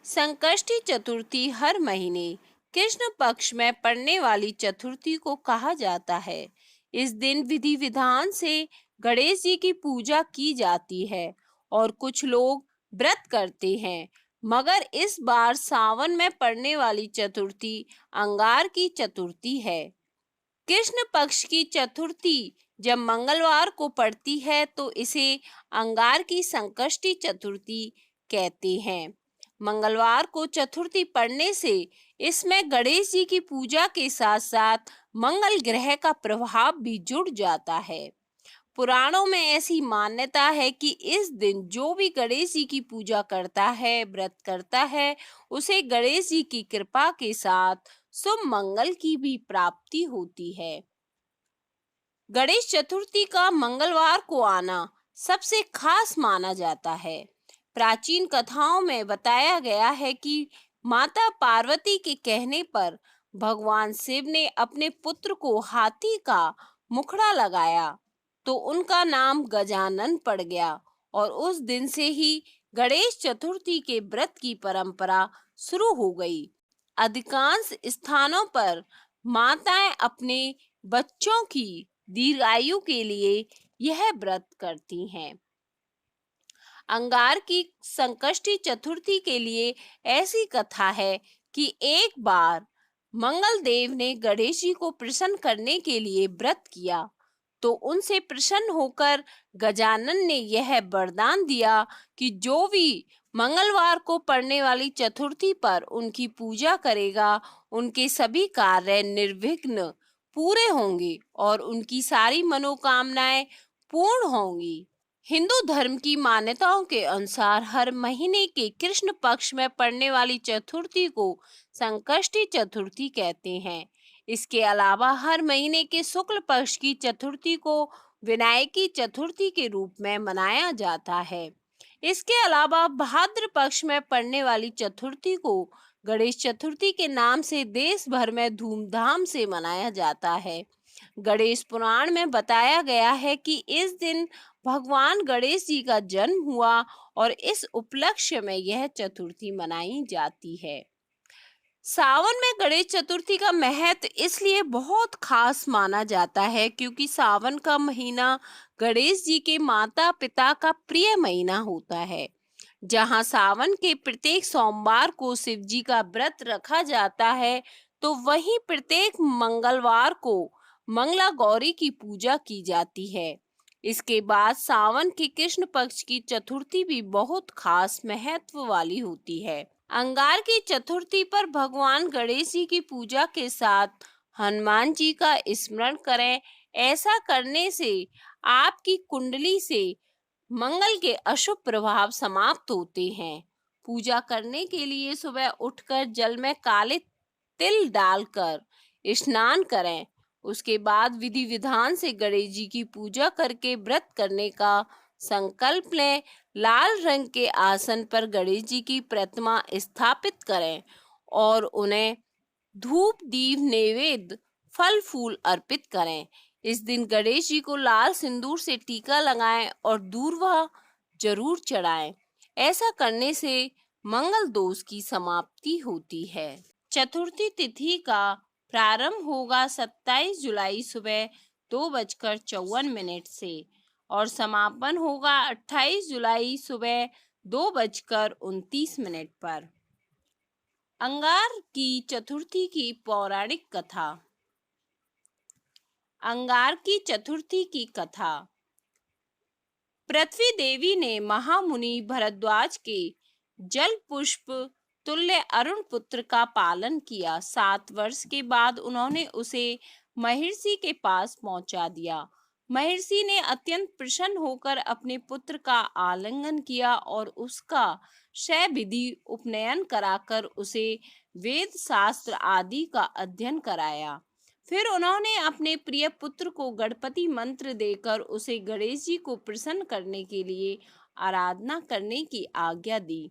संकष्टी चतुर्थी हर महीने कृष्ण पक्ष में पड़ने वाली चतुर्थी को कहा जाता है। इस दिन विधि विधान से गणेश जी की पूजा की जाती है और कुछ लोग व्रत करते हैं। मगर इस बार सावन में पड़ने वाली चतुर्थी अंगार की चतुर्थी है। कृष्ण पक्ष की चतुर्थी जब मंगलवार को पड़ती है तो इसे अंगार की संकष्टी चतुर्थी कहते हैं। मंगलवार को चतुर्थी पड़ने से इसमें गणेश जी की पूजा के साथ साथ मंगल ग्रह का प्रभाव भी जुड़ जाता है। पुराणों में ऐसी मान्यता है कि इस दिन जो भी गणेश जी की पूजा करता है, व्रत करता है, उसे गणेश जी की कृपा के साथ शुभ मंगल की भी प्राप्ति होती है। गणेश चतुर्थी का मंगलवार को आना सबसे खास माना जाता है। प्राचीन कथाओं में बताया गया है कि माता पार्वती के कहने पर भगवान शिव ने अपने पुत्र को हाथी का मुखड़ा लगाया तो उनका नाम गजानन पड़ गया और उस दिन से ही गणेश चतुर्थी के व्रत की परंपरा शुरू हो गई। अधिकांश स्थानों पर माताएं अपने बच्चों की दीर्घायु के लिए यह व्रत करती हैं। अंगार की संकष्टी चतुर्थी के लिए ऐसी कथा है कि एक बार मंगल देव ने गणेश जी को प्रसन्न करने के लिए व्रत किया तो उनसे प्रसन्न होकर गजानन ने यह वरदान दिया कि जो भी मंगलवार को पड़ने वाली चतुर्थी पर उनकी पूजा करेगा, उनके सभी कार्य निर्विघ्न पूरे होंगे और उनकी सारी मनोकामनाएं पूर्ण होंगी। हिंदू धर्म की मान्यताओं के अनुसार हर महीने के कृष्ण पक्ष में पड़ने वाली चतुर्थी को संकष्टी चतुर्थी कहते हैं। इसके अलावा हर महीने के शुक्ल पक्ष की चतुर्थी को विनायकी चतुर्थी के रूप में मनाया जाता है। इसके अलावा भाद्र पक्ष में पड़ने वाली चतुर्थी को गणेश चतुर्थी के नाम से देश भर में धूमधाम से मनाया जाता है। गणेश पुराण में बताया गया है कि इस दिन भगवान गणेश जी का जन्म हुआ और इस उपलक्ष्य में यह चतुर्थी मनाई जाती है। सावन में गणेश चतुर्थी का महत्व इसलिए बहुत खास माना जाता है क्योंकि सावन का महीना गणेश जी के माता पिता का प्रिय महीना होता है। जहां सावन के प्रत्येक सोमवार को शिव जी का व्रत रखा जाता है तो वहीं प्रत्येक मंगलवार को मंगला गौरी की पूजा की जाती है। इसके बाद सावन के कृष्ण पक्ष की चतुर्थी भी बहुत खास महत्व वाली होती है। अंगार की चतुर्थी पर भगवान गणेश जी की पूजा के साथ हनुमान जी का स्मरण करें। ऐसा करने से आपकी कुंडली से मंगल के अशुभ प्रभाव समाप्त होते हैं। पूजा करने के लिए सुबह उठकर जल में काले तिल डालकर स्नान करें। उसके बाद विधि विधान से गणेश जी की पूजा करके व्रत करने का संकल्प लें। लाल रंग के आसन पर गणेश जी की प्रतिमा स्थापित करें और उन्हें धूप दीप नैवेद्य फल फूल अर्पित करें। इस दिन गणेश जी को लाल सिंदूर से टीका लगाएं और दूर्वा जरूर चढ़ाएं। ऐसा करने से मंगल दोष की समाप्ति होती है। चतुर्थी तिथि का प्रारंभ होगा 27 जुलाई सुबह 2:54 से और समापन होगा 28 जुलाई सुबह 2:29 पर। अंगार की चतुर्थी की पौराणिक कथा। अंगार की चतुर्थी की कथा। पृथ्वी देवी ने महामुनि भरद्वाज के जल पुष्प तुल्य अरुण पुत्र का पालन किया। 7 वर्ष के बाद उन्होंने उसे महर्षि के पास पहुंचा दिया। महर्षि ने अत्यंत प्रसन्न होकर अपने पुत्र का आलिंगन किया और उसका शैविधि उपनयन कराकर उसे वेद शास्त्र आदि का अध्ययन कराया। फिर उन्होंने अपने प्रिय पुत्र को गणपति मंत्र देकर उसे गणेश जी को प्रसन्न करने के लिए आराधना करने की आज्ञा दी।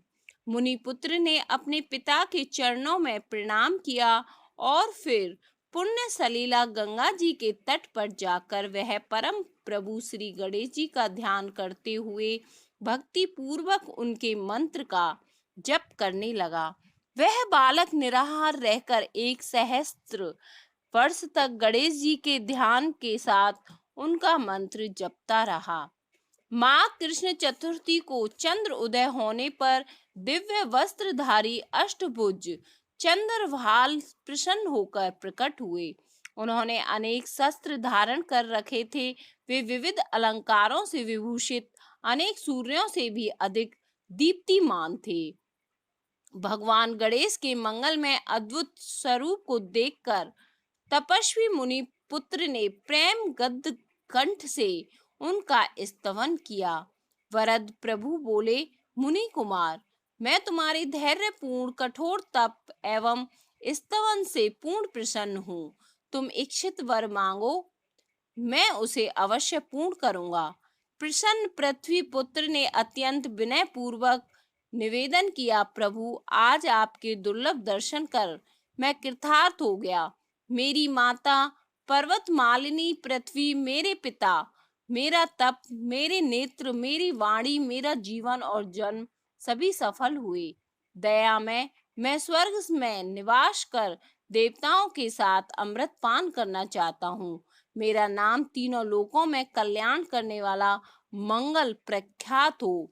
मुनि पुत्र ने अपने पिता के चरणों में प्रणाम किया और फिर पुण्य सलीला गंगा जी के तट पर जाकर वह परम प्रभु श्री गणेश जी का ध्यान करते हुए भक्ति पूर्वक उनके मंत्र का जप करने लगा। वह बालक निराहार रहकर 1 सहस्त्र वर्ष तक गणेश जी के ध्यान के साथ उनका मंत्र जपता रहा। माँ कृष्ण चतुर्थी को चंद्र उदय होने पर दिव्य वस्त्रधारी अष्टभुज चंद्रभाल प्रसन्न होकर प्रकट हुए। उन्होंने अनेक शस्त्र धारण कर रखे थे। वे विविध अलंकारों से विभूषित अनेक सूर्यों से भी अधिक दीप्तिमान थे। भगवान गणेश के मंगलमय अद्भुत स्वरूप को देखकर तपस्वी मुनि पुत्र ने प्रेम गद्य कंठ से उनका स्तवन किया। वरद प्रभु बोले, मुनि कुमार, मैं तुम्हारी धैर्यपूर्ण कठोर तप एवं स्तवन से पूर्ण प्रसन्न हूँ। तुम इच्छित वर मांगो, मैं उसे अवश्य पूर्ण करूंगा। प्रसन्न पृथ्वी पुत्र ने अत्यंत विनय पूर्वक निवेदन किया, प्रभु आज आपके दुर्लभ दर्शन कर मैं कृतार्थ हो गया। मेरी माता पर्वत मालिनी पृथ्वी, मेरे पिता, मेरा तप, मेरे नेत्र, मेरी वाणी, मेरा जीवन और जन्म सभी सफल हुए। दया में मैं स्वर्ग में निवास कर देवताओं के साथ अमृत पान करना चाहता हूँ। मेरा नाम तीनों लोकों में कल्याण करने वाला मंगल प्रख्यात हो।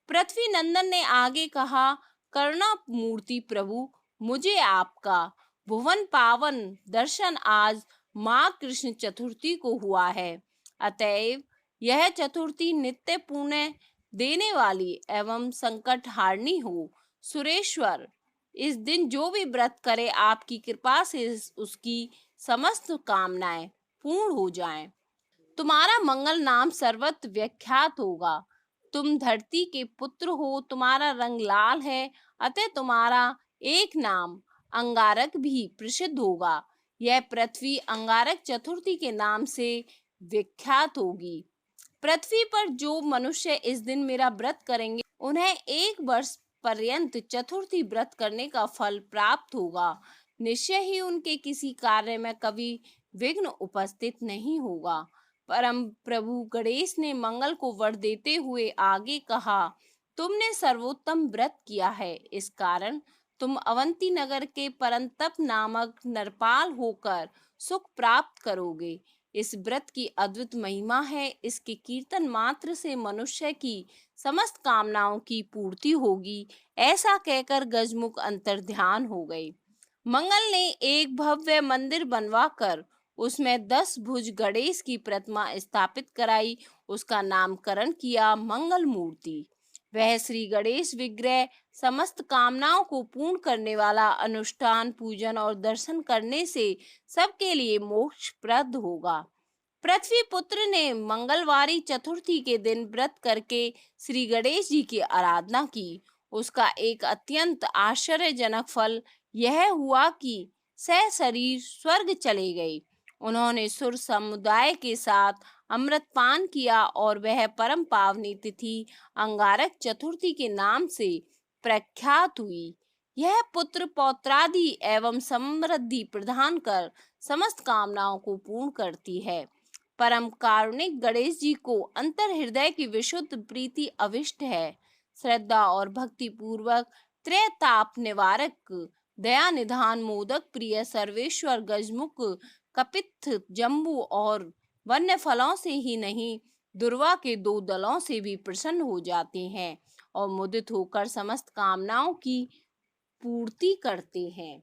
पृथ्वी नंदन ने आगे कहा, करुणा मूर्ति प्रभु, मुझे आपका भुवन पावन दर्शन आज माँ कृष्ण चतुर्थी को हुआ है। अतएव यह चतुर्थी नित्य पुण्य देने वाली एवं संकट हारनी हो। सुरेश्वर, इस दिन जो भी व्रत करे आपकी कृपा से उसकी समस्त कामनाएं पूर्ण हो जाएं। तुम्हारा मंगल नाम सर्वत्र विख्यात होगा। तुम धरती के पुत्र हो, तुम्हारा रंग लाल है, अतः तुम्हारा एक नाम अंगारक भी प्रसिद्ध होगा। यह पृथ्वी अंगारक चतुर्थी के नाम से विख्यात होगी। पृथ्वी पर जो मनुष्य इस दिन मेरा व्रत करेंगे उन्हें 1 वर्ष पर्यंत चतुर्थी व्रत करने का फल प्राप्त होगा। निश्चय ही उनके किसी कार्य में कभी विघ्न उपस्थित नहीं होगा। परम प्रभु गणेश ने मंगल को वर देते हुए आगे कहा, तुमने सर्वोत्तम व्रत किया है, इस कारण तुम अवंती नगर के परंतप नामक नरपाल होकर सुख प्राप्त करोगे। इस व्रत की अद्भुत महिमा है। इसके कीर्तन मात्र से मनुष्य की समस्त कामनाओं की पूर्ति होगी। ऐसा कहकर गजमुख अंतर्ध्यान हो गए। मंगल ने एक भव्य मंदिर बनवाकर उसमें 10 भुज गणेश की प्रतिमा स्थापित कराई। उसका नामकरण किया मंगल मूर्ति। वह श्री गणेश विग्रह समस्त कामनाओं को पूर्ण करने वाला, अनुष्ठान, पूजन और दर्शन करने से सबके लिए मोक्षप्रद होगा। पृथ्वी पुत्र ने मंगलवारी चतुर्थी के दिन व्रत करके श्री गणेश जी की आराधना की। उसका एक अत्यंत आश्चर्यजनक फल यह हुआ कि सशरीर स्वर्ग चले गए। उन्होंने सुर समुदाय के साथ अमृत पान किया और वह परम पावनी तिथि अंगारक चतुर्थी के नाम से प्रख्यात हुई। यह पुत्र पौत्रादि एवं समृद्धि प्रदान कर समस्त कामनाओं को पूर्ण करती है। परम कारुणिक गणेश जी को अंतर हृदय की विशुद्ध प्रीति अविष्ट है। श्रद्धा और भक्ति पूर्वक त्रैताप निवारक, दया निधान, मोदक प्रिय, सर्वेश्वर गजमुख कपित्थ, जम्बू और वन्य फलों से ही नहीं, दुर्वा के 2 दलों से भी प्रसन्न हो जाते हैं और मुदित होकर समस्त कामनाओं की पूर्ति करते हैं।